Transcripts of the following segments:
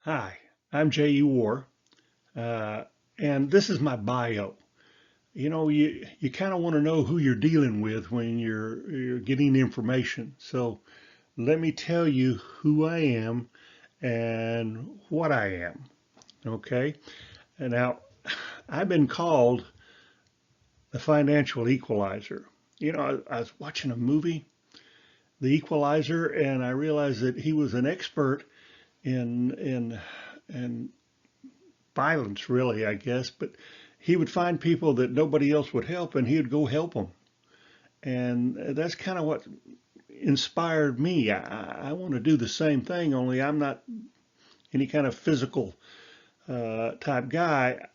Hi, I'm J.E. Warr, uh, and this is my bio. You kind of want to know who you're dealing with when you're getting information. So let me tell you who I am and what I am. Okay. And now I've been called the financial equalizer. I was watching a movie, The Equalizer, and I realized that he was an expert in violence, really, I guess, but he would find people that nobody else would help and he would go help them. And that's kind of what inspired me. I want to do the same thing, only I'm not any kind of physical type guy.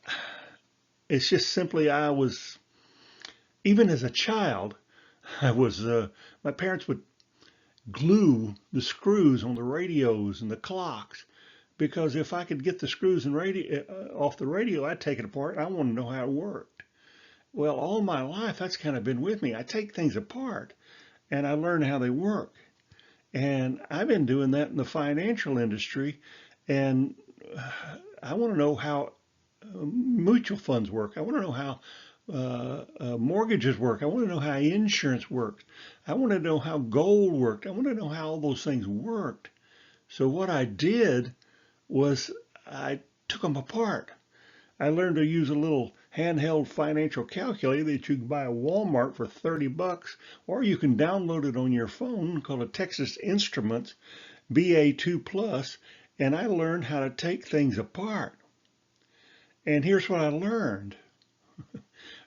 It's just simply even as a child, I was, my parents would glue the screws on the radios and the clocks because if I could get the screws and radio off the radio, I'd take it apart. I want to know how it worked. Well, all my life, that's kind of been with me. I take things apart and I learn how they work. And I've been doing that in the financial industry. And I want to know how mutual funds work. I want to know how mortgages work. I want to know how insurance works. I want to know how gold worked. I want to know how all those things worked. So what I did was I took them apart. I learned to use a little handheld financial calculator that you can buy at Walmart for 30 bucks, or you can download it on your phone called a Texas Instruments BA2 Plus, and I learned how to take things apart. And here's what I learned.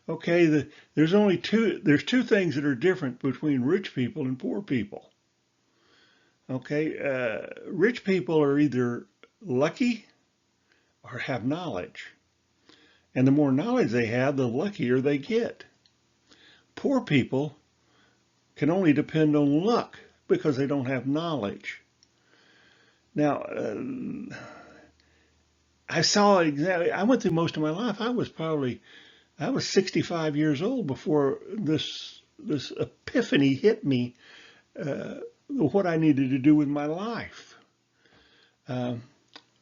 Okay, there's two things that are different between rich people and poor people. Okay, rich people are either lucky or have knowledge. And the more knowledge they have, the luckier they get. Poor people can only depend on luck because they don't have knowledge. Now, I went through most of my life. I was 65 years old before this epiphany hit me, what I needed to do with my life. Uh,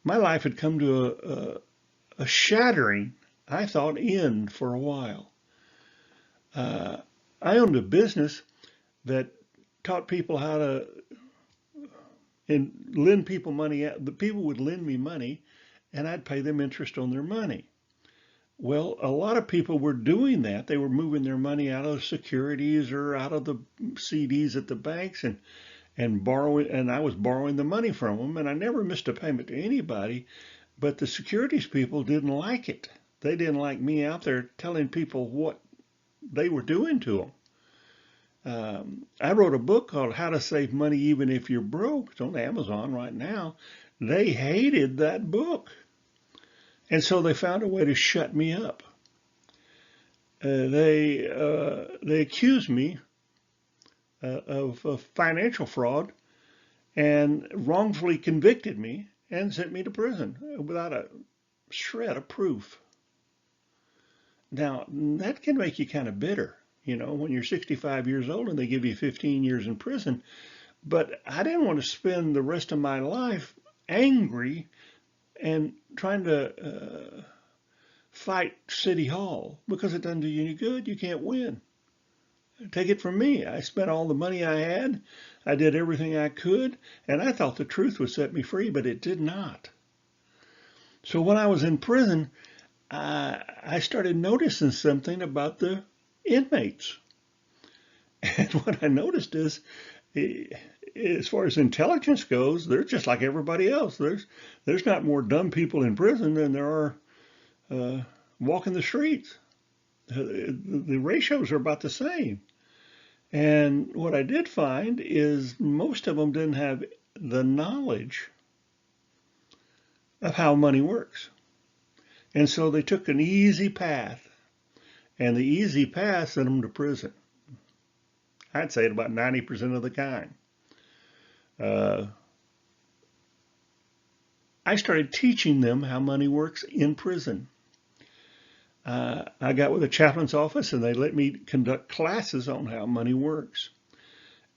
my life had come to a shattering, I thought, end for a while. Uh, I owned a business that taught people how to and lend people money. The people would lend me money, and I'd pay them interest on their money. Well, a lot of people were doing that. They were moving their money out of securities or out of the CDs at the banks and borrowing, and I was borrowing the money from them, and I never missed a payment to anybody. But the securities people didn't like it. They didn't like me out there telling people what they were doing to them. I wrote a book called How to Save Money Even If You're Broke. It's on Amazon right now. They hated that book. And so they found a way to shut me up. They accused me of financial fraud and wrongfully convicted me and sent me to prison without a shred of proof. Now, that can make you kind of bitter, when you're 65 years old and they give you 15 years in prison. But I didn't want to spend the rest of my life angry and trying to fight City Hall because it doesn't do you any good. You can't win. Take it from me. I spent all the money I had. I did everything I could, and I thought the truth would set me free, but it did not. So when I was in prison, I started noticing something about the inmates. And what I noticed is, as far as intelligence goes, they're just like everybody else. There's not more dumb people in prison than there are walking the streets. The ratios are about the same. And what I did find is most of them didn't have the knowledge of how money works. And so they took an easy path, and the easy path sent them to prison. I'd say about 90% of the time. Uh, I started teaching them how money works in prison. I got with the chaplain's office and they let me conduct classes on how money works.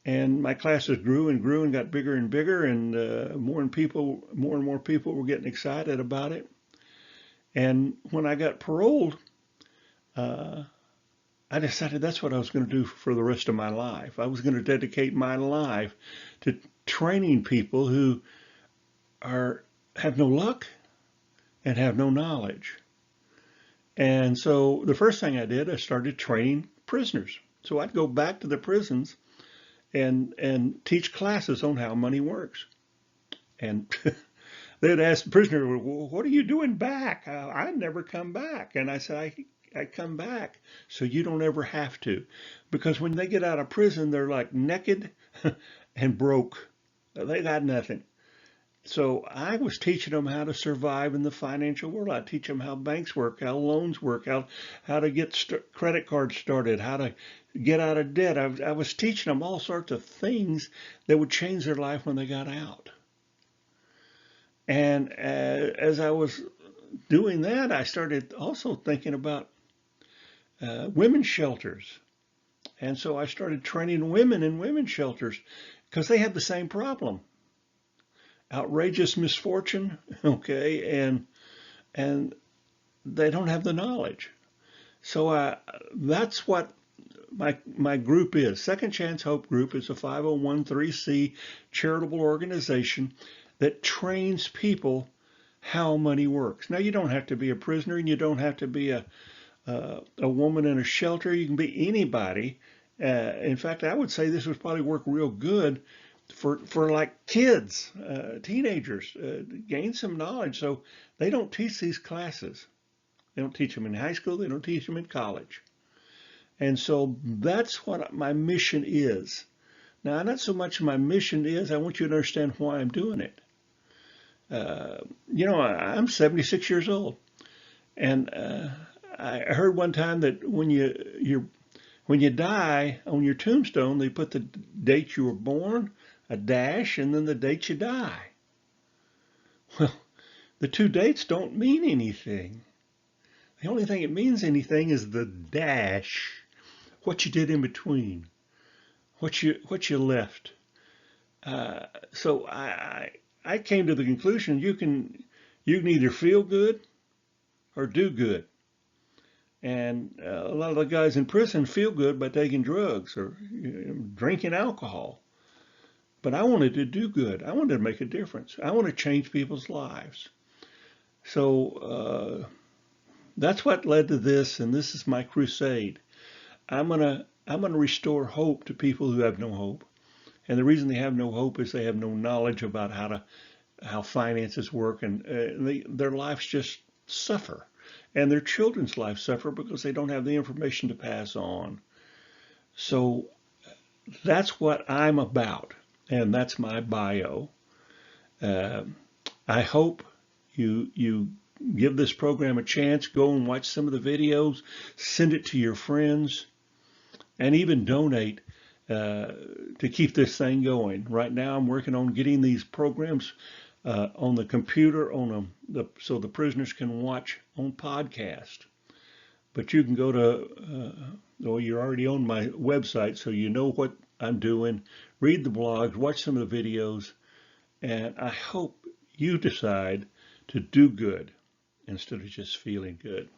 And my classes grew and grew and got bigger and bigger, and more and more people were getting excited about it. And when I got paroled, uh, I decided that's what I was going to do for the rest of my life. I was going to dedicate my life to training people who are have no luck and have no knowledge. And so the first thing I did, I started training prisoners. So I'd go back to the prisons and teach classes on how money works. And they'd ask the prisoner, well, what are you doing back? I never come back. And I said, I come back so you don't ever have to. Because when they get out of prison, they're like naked and broke. They got nothing. So I was teaching them how to survive in the financial world. I teach them how banks work, how loans work, how to get credit cards started, how to get out of debt. I was teaching them all sorts of things that would change their life when they got out. And as I was doing that, I started also thinking about women's shelters. And so I started training women in women's shelters because they have the same problem. Outrageous misfortune, okay, and they don't have the knowledge. So that's what my group is. Second Chance Hope Group is a 501(c) charitable organization that trains people how money works. Now, you don't have to be a prisoner, and you don't have to be a woman in a shelter. You can be anybody. In fact, I would say this would probably work real good for like kids, teenagers, gain some knowledge. So they don't teach these classes. They don't teach them in high school. They don't teach them in college. And so that's what my mission is. Now, not so much my mission is, I want you to understand why I'm doing it. I'm 76 years old. And I heard one time that when you die on your tombstone, they put the date you were born, a dash, and then the date you die. Well, the two dates don't mean anything. The only thing it means anything is the dash, what you did in between, what you left. So I came to the conclusion you can either feel good or do good. And a lot of the guys in prison feel good by taking drugs or drinking alcohol. But I wanted to do good. I wanted to make a difference. I want to change people's lives. So that's what led to this, and this is my crusade. I'm gonna restore hope to people who have no hope. And the reason they have no hope is they have no knowledge about how finances work, and their lives just suffer. And their children's lives suffer because they don't have the information to pass on. So that's what I'm about. And that's my bio. I hope you give this program a chance. Go and watch some of the videos. Send it to your friends. And even donate to keep this thing going. Right now I'm working on getting these programs on the computer so the prisoners can watch on podcast. But you can go to, you're already on my website, so you know what I'm doing. Read the blogs, watch some of the videos, and I hope you decide to do good instead of just feeling good.